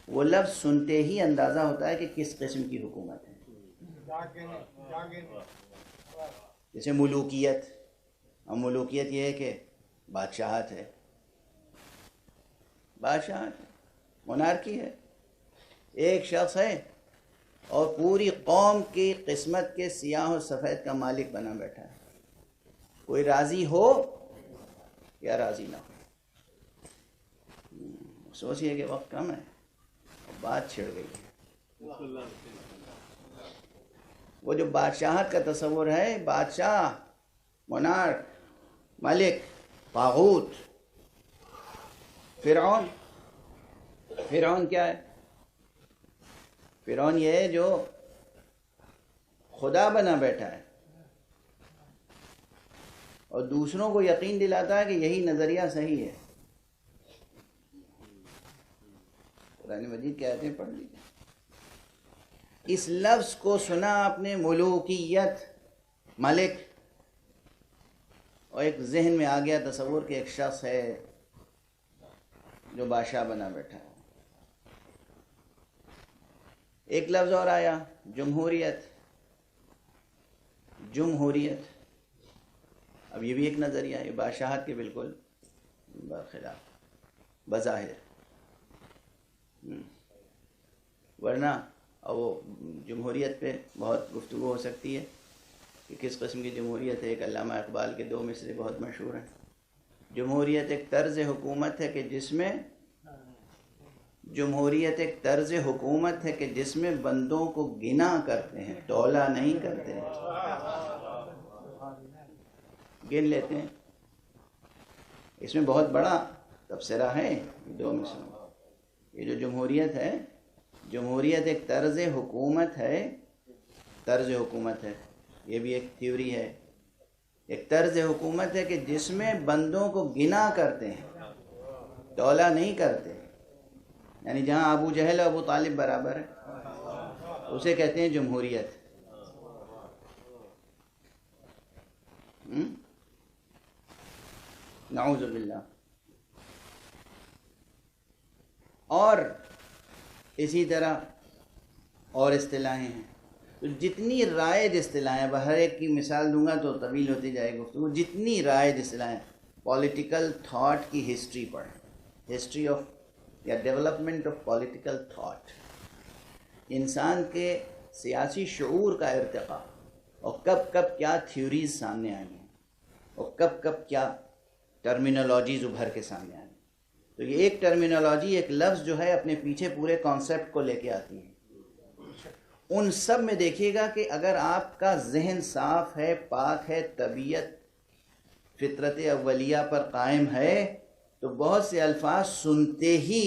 وہ لفظ سنتے ہی اندازہ ہوتا ہے کہ کس قسم کی حکومت ہے. جیسے ملوکیت، اب ملوکیت یہ ہے کہ بادشاہت ہے، بادشاہت ہے، مونارکی ہے. ایک شخص ہے اور پوری قوم کی قسمت کے سیاہ و سفید کا مالک بنا بیٹھا ہے. کوئی راضی ہو یا راضی نہ ہو. سوچئے کہ وقت کم ہے، بات چھڑ گئی ہے. وہ جو بادشاہت کا تصور ہے، بادشاہ، مونارک، ملک، طاغوت. فرعون کیا ہے؟ فرعون یہ ہے جو خدا بنا بیٹھا ہے اور دوسروں کو یقین دلاتا ہے کہ یہی نظریہ صحیح ہے. قرآن مجید کی آیتیں پڑھ لیجیے. اس لفظ کو سنا آپ نے، ملوکیت، ملک، اور ایک ذہن میں آ گیا تصور کہ ایک شخص ہے جو بادشاہ بنا بیٹھا ہے. ایک لفظ اور آیا، جمہوریت. جمہوریت اب یہ بھی ایک نظریہ ہے، بادشاہت کے بالکل برخلاف بظاہر. ورنہ وہ جمہوریت پہ بہت گفتگو ہو سکتی ہے کہ کس قسم کی جمہوریت ہے. ایک علامہ اقبال کے 2 مصرے بہت مشہور ہیں. جمہوریت ایک طرز حکومت ہے کہ جس میں جمہوریت ایک طرز حکومت ہے کہ جس میں بندوں کو گنا کرتے ہیں، تولا نہیں کرتے ہیں. گن لیتے ہیں. اس میں بہت بڑا تبصرہ ہے 2 مصروں. یہ جو جمہوریت ہے، جمہوریت ایک طرز حکومت ہے. طرز حکومت ہے، یہ بھی ایک تھیوری ہے. ایک طرز حکومت ہے کہ جس میں بندوں کو گنا کرتے ہیں، تولا نہیں کرتے. یعنی جہاں ابو جہل اور ابو طالب برابر ہے، اسے کہتے ہیں جمہوریت. نعوذ باللہ. اور اسی طرح اور اصطلاحیں ہیں. تو جتنی رائج اصطلاحیں، ہر ایک کی مثال دوں گا تو طویل ہوتی جائے گفتگو. جتنی رائج اصطلاحیں، پولیٹیکل تھاٹ کی ہسٹری پڑھیں، ہسٹری آف یا ڈیولپمنٹ آف پولیٹیکل تھاٹ، انسان کے سیاسی شعور کا ارتقاء، اور کب کب کیا تھیوریز سامنے آئی ہیں اور کب کب کیا ٹرمینالوجیز ابھر کے سامنے آئی. تو یہ ایک ٹرمینالوجی، ایک لفظ جو ہے اپنے پیچھے پورے کانسیپٹ کو لے کے آتی ہے. ان سب میں دیکھیے گا کہ اگر آپ کا ذہن صاف ہے، پاک ہے، طبیعت فطرت اولیہ پر قائم ہے، تو بہت سے الفاظ سنتے ہی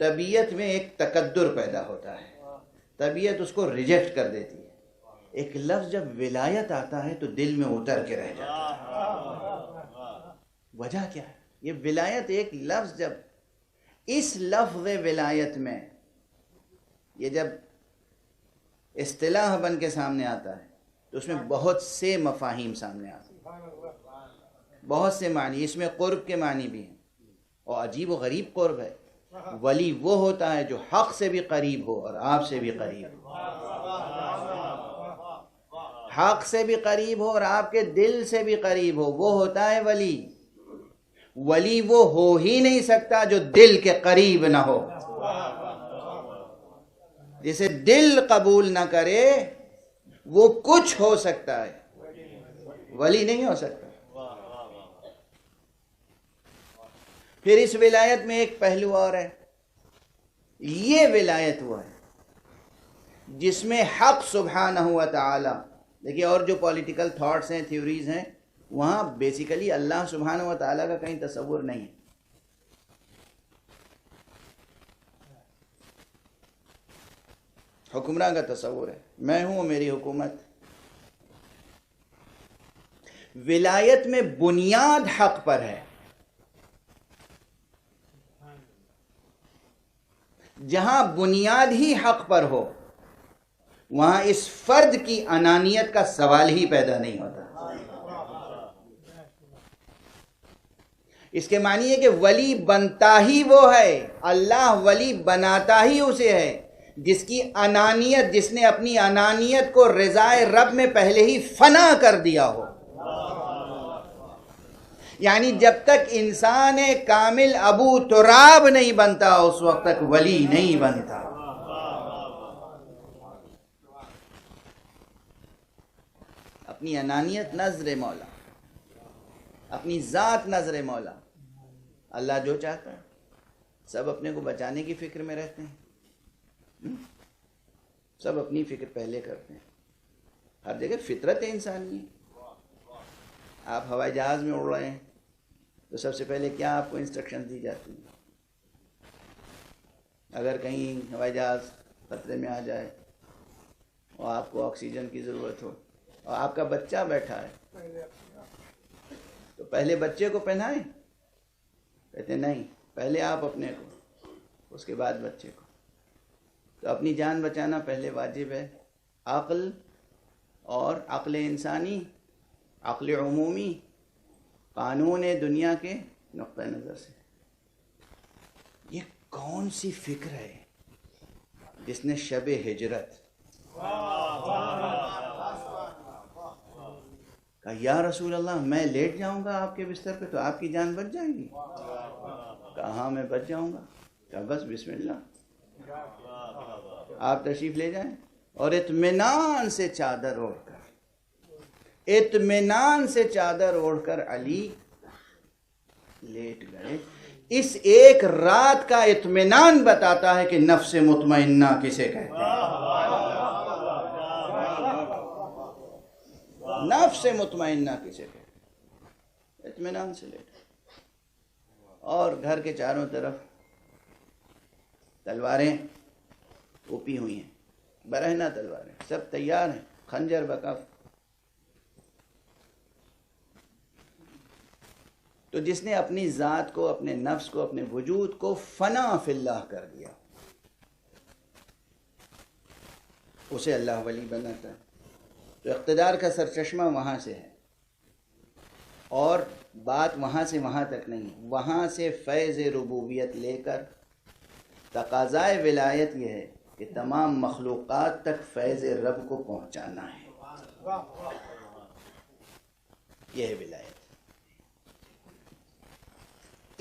طبیعت میں ایک تقدر پیدا ہوتا ہے. طبیعت اس کو ریجیکٹ کر دیتی ہے. ایک لفظ جب ولایت آتا ہے تو دل میں اتر کے رہ جاتا ہے. وجہ کیا ہے؟ یہ ولایت ایک لفظ، جب اس لفظ ولایت میں یہ جب اصطلاح بن کے سامنے آتا ہے تو اس میں بہت سے مفاہیم سامنے آتے ہیں، بہت سے معنی. اس میں قرب کے معنی بھی ہیں، اور عجیب و غریب قرب ہے. ولی وہ ہوتا ہے جو حق سے بھی قریب ہو اور آپ سے بھی قریب ہو. حق سے بھی قریب ہو اور آپ کے دل سے بھی قریب ہو، وہ ہوتا ہے ولی. ولی وہ ہو ہی نہیں سکتا جو دل کے قریب نہ ہو. جسے دل قبول نہ کرے وہ کچھ ہو سکتا ہے، ولی نہیں ہو سکتا. پھر اس ولایت میں ایک پہلو اور ہے. یہ ولایت وہ ہے جس میں حق سبحانہ و تعالی، دیکھیے اور جو پولیٹیکل تھاٹس ہیں، تھیوریز ہیں، وہاں بیسیکلی اللہ سبحانہ و تعالیٰ کا کہیں تصور نہیں ہے. حکمراں کا تصور ہے، میں ہوں اور میری حکومت. ولایت میں بنیاد حق پر ہے. جہاں بنیاد ہی حق پر ہو وہاں اس فرد کی انانیت کا سوال ہی پیدا نہیں ہوتا. اس کے معنی ہے کہ ولی بنتا ہی وہ ہے، اللہ ولی بناتا ہی اسے ہے جس کی انانیت، جس نے اپنی انانیت کو رضائے رب میں پہلے ہی فنا کر دیا ہو۔ یعنی جب تک انسان کامل ابو تراب نہیں بنتا اس وقت تک ولی نہیں بنتا۔ اپنی انانیت نظر مولا، اپنی ذات نظر مولا، اللہ جو چاہتا ہے، سب اپنے کو بچانے کی فکر میں رہتے ہیں، سب اپنی فکر پہلے کرتے ہیں، ہر جگہ فطرت ہے انسانی ہے۔ آپ ہوائی جہاز میں اڑ رہے ہیں تو سب سے پہلے کیا آپ کو انسٹرکشن دی جاتی ہیں؟ اگر کہیں ہوائی جہاز خطرے میں آ جائے اور آپ کو آکسیجن کی ضرورت ہو اور آپ کا بچہ بیٹھا ہے تو پہلے بچے کو پہنائیں؟ کہتے نہیں، پہلے آپ اپنے کو، اس کے بعد بچے کو۔ تو اپنی جان بچانا پہلے واجب ہے، عقل اور عقل انسانی، عقل عمومی، قانون دنیا کے نقطہ نظر سے۔ یہ کون سی فکر ہے جس نے شب ہجرت کہا یا رسول اللہ میں لیٹ جاؤں گا آپ کے بستر پہ تو آپ کی جان بچ جائے گی؟ کہا ہاں میں بچ جاؤں گا۔ کہا بس بسم اللہ، آپ تشریف لے جائیں۔ اور اطمینان سے چادر اوڑھ کر، اطمینان سے چادر اوڑھ کر علی لیٹ گئے۔ اس ایک رات کا اطمینان بتاتا ہے کہ نفس مطمئنہ کسے کہتے ہیں۔ نفس مطمئنہ کسے کہتے ہیں؟ اطمینان سے لیٹ۔ اور گھر کے چاروں طرف تلواریں اوپی ہوئی ہیں، برہنہ تلواریں، سب تیار ہیں، خنجر بکف۔ تو جس نے اپنی ذات کو، اپنے نفس کو، اپنے وجود کو فنا فی اللہ کر دیا، اسے اللہ ولی بناتا ہے۔ تو اقتدار کا سرچشمہ وہاں سے ہے، اور بات وہاں سے وہاں تک نہیں، وہاں سے فیض ربوبیت لے کر تقاضائے ولایت یہ ہے کہ تمام مخلوقات تک فیض رب کو پہنچانا ہے۔ یہ ہے ولایت۔